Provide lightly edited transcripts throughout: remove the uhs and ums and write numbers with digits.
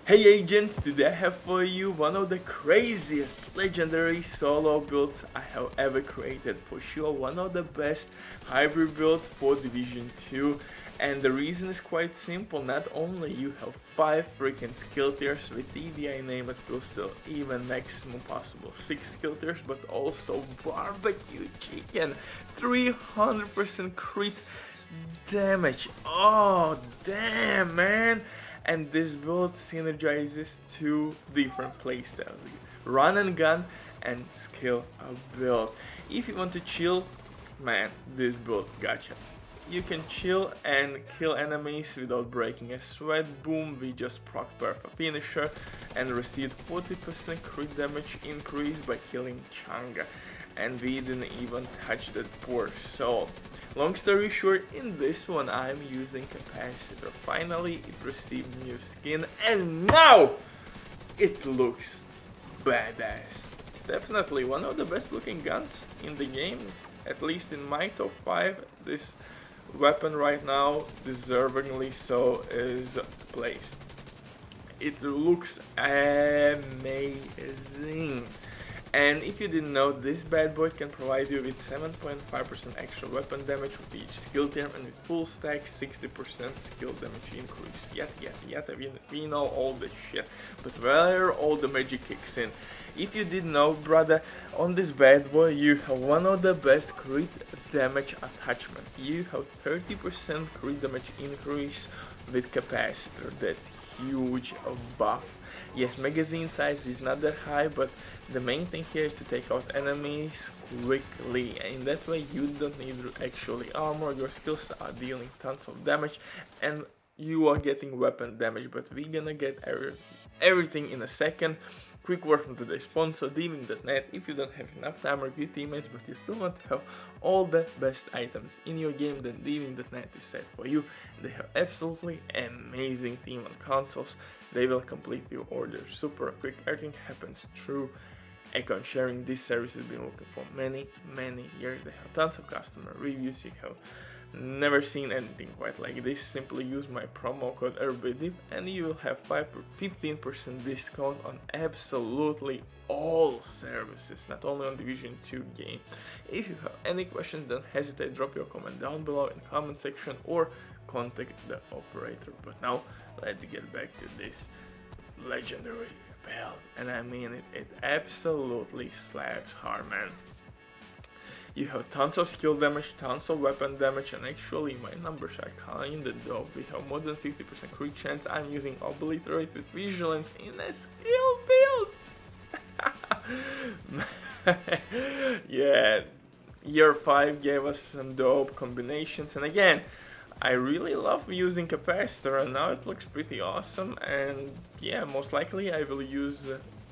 Hey agents, today I have for you one of the craziest legendary solo builds I have ever created. For sure, one of the best hybrid builds for Division 2. And the reason is quite simple. Not only you have 5 freaking skill tiers with EDI name, it will still even maximum possible 6 skill tiers, but also barbecue chicken, 300% crit damage. Oh damn, man. And this build synergizes two different playstyles: run and gun and skill build. If you want to chill, man, this build gotcha. You can chill and kill enemies without breaking a sweat. Boom, we just proc perfect finisher and received 40% crit damage increase by killing Changa, and we didn't even touch that poor soul. Long story short, in this one I'm using Capacitor. Finally it received new skin and now it looks badass. Definitely one of the best looking guns in the game, at least in my top 5. This weapon right now, deservingly so, is placed. It looks amazing. And if you didn't know, this bad boy can provide you with 7.5% extra weapon damage with each skill tier, and with full stack 60% skill damage increase. Yet, we know all this shit, but where all the magic kicks in? If you didn't know, brother, on this bad boy you have one of the best crit damage attachment. You have 30% crit damage increase with Capacitor. That's huge buff. Yes, magazine size is not that high, but the main thing here is to take out enemies quickly, and in that way you don't need actually armor. Your skills are dealing tons of damage and you are getting weapon damage, but we're gonna get everything in a second. Quick word from today's sponsor, DMG.net. If you don't have enough time with your teammates but you still want to have all the best items in your game, then DMG.net is set for you. They have absolutely amazing team on consoles. They will complete your order super quick. Everything happens through account sharing. This service has been working for many years. They have tons of customer reviews. You have never seen anything quite like this. Simply use my promo code RBDIP and you will have 15% discount on absolutely all services, not only on Division 2 game. If you have any questions, don't hesitate, drop your comment down below in the comment section or contact the operator. But now let's get back to this legendary build, and I mean it absolutely slaps hard, man. You have tons of skill damage, tons of weapon damage, and actually my numbers are kinda dope. We have more than 50% crit chance. I'm using Obliterate with Vigilance in a skill build. Yeah, year 5 gave us some dope combinations, and again, I really love using Capacitor, and now it looks pretty awesome. And yeah, most likely I will use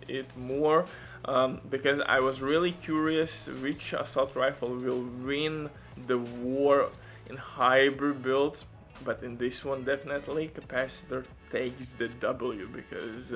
it more. Because I was really curious which assault rifle will win the war in hybrid builds, but in this one definitely Capacitor takes the W, because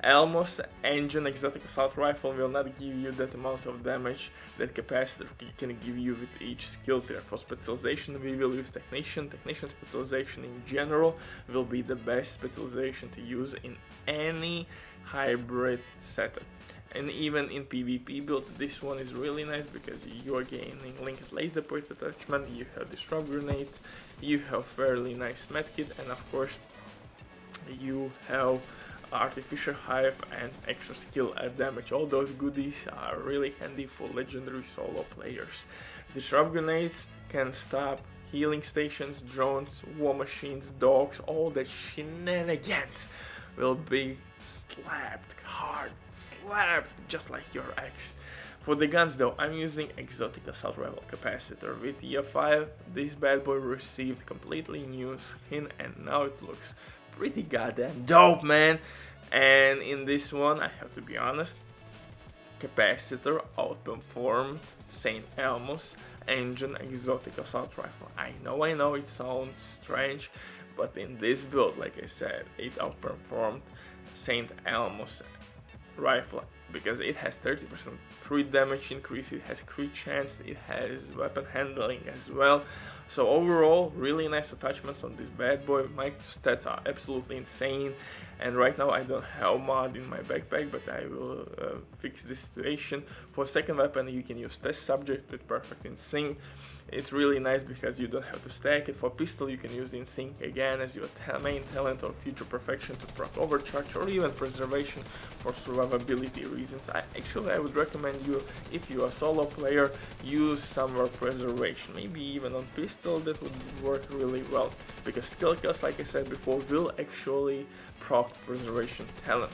Elmos engine exotic assault rifle will not give you that amount of damage that Capacitor can give you with each skill tier. For specialization we will use Technician. Technician specialization in general will be the best specialization to use in any hybrid setup. And even in PvP builds, this one is really nice because you are gaining linked laser point attachment, you have disrupt grenades, you have fairly nice medkit, and of course you have artificial hive and extra skill damage. All those goodies are really handy for legendary solo players. Disrupt grenades can stop healing stations, drones, war machines, dogs. All the shenanigans will be slapped hard, slapped just like your ex. For the guns though, I'm using exotic assault rifle Capacitor. With year 5, this bad boy received completely new skin and now it looks pretty goddamn dope, man. And in this one, I have to be honest, Capacitor outperformed St. Elmo's engine exotic assault rifle. I know it sounds strange, but in this build, like I said, it outperformed St. Elmo's rifle because it has 30% crit damage increase, it has crit chance, it has weapon handling as well. So overall, really nice attachments on this bad boy. My stats are absolutely insane, and right now I don't have mod in my backpack, but I will fix this situation. For second weapon you can use test subject with perfect in sync. It's really nice because you don't have to stack it. For pistol you can use in sync again as your main talent, or future perfection to proc overcharge, or even preservation for survivability reasons. I would recommend you, if you are a solo player, use somewhere preservation, maybe even on pistol. That would work really well, because skill kills, like I said before, will actually proc preservation talent.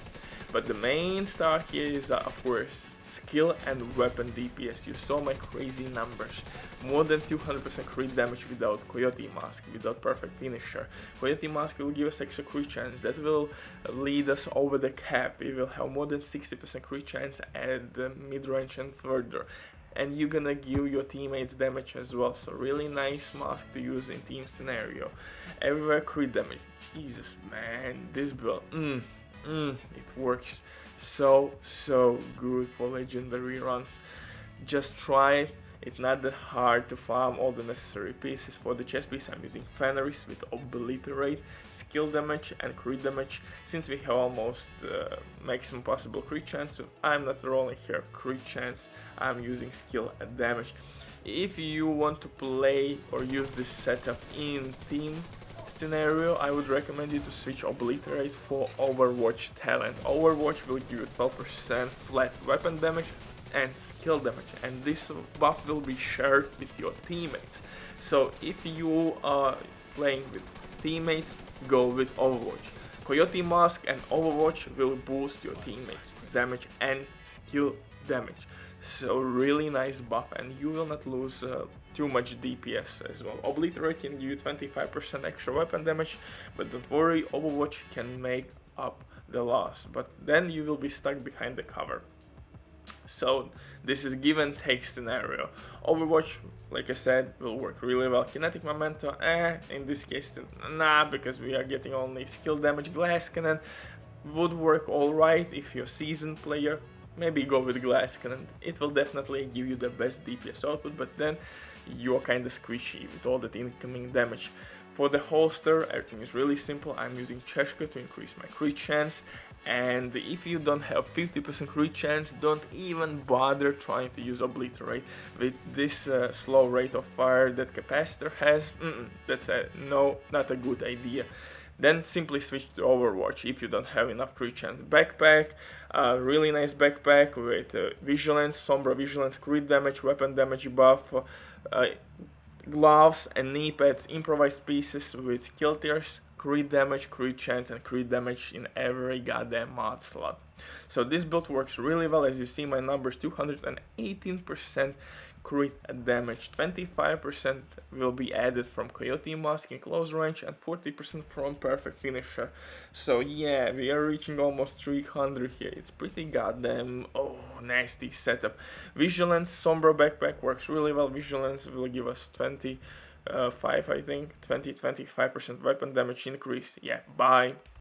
But the main star here is of course skill and weapon DPS. You saw my crazy numbers. More than 200% crit damage without Coyote Mask, without perfect finisher. Coyote Mask will give us extra crit chance. That will lead us over the cap. We will have more than 60% crit chance at the mid-range and further. And you're gonna give your teammates damage as well. So really nice mask to use in team scenario. Everywhere crit damage. Jesus man, this build, it works so good for legendary runs. Just try it. It's not that hard to farm all the necessary pieces. For the chest piece I'm using Fenris with Obliterate, skill damage and crit damage. Since we have almost maximum possible crit chance, so I'm not rolling here crit chance, I'm using skill and damage. If you want to play or use this setup in team scenario, I would recommend you to switch Obliterate for Overwatch talent. Overwatch will give you 12% flat weapon damage and skill damage, and this buff will be shared with your teammates. So if you are playing with teammates, go with Overwatch. Coyote Mask and Overwatch will boost your teammates damage and skill damage. So really nice buff, and you will not lose too much DPS as well. Obliterate can give you 25% extra weapon damage, but don't worry, Overwatch can make up the loss, but then you will be stuck behind the cover. So this is give and take scenario. Overwatch, like I said, will work really well. Kinetic Memento, in this case, nah, because we are getting only skill damage. Glass Cannon would work alright if you're a seasoned player. Maybe go with Glass Cannon. It will definitely give you the best DPS output, but then you're kinda squishy with all that incoming damage. For the holster, everything is really simple. I'm using Cheshka to increase my crit chance, and if you don't have 50% crit chance, don't even bother trying to use Obliterate. With this slow rate of fire that Capacitor has, that's not a good idea. Then simply switch to Overwatch if you don't have enough crit chance. Backpack, really nice backpack with Vigilance, Sombra Vigilance, crit damage, weapon damage buff, gloves and knee pads, improvised pieces with skill tiers, crit damage, crit chance, and crit damage in every goddamn mod slot. So this build works really well. As you see my numbers, 218% crit damage, 25% will be added from Coyote Mask in close range, and 40% from perfect finisher. So yeah, we are reaching almost 300 here. It's pretty goddamn nasty setup. Vigilance Sombra backpack works really well. Vigilance will give us 25% weapon damage increase. Yeah, bye.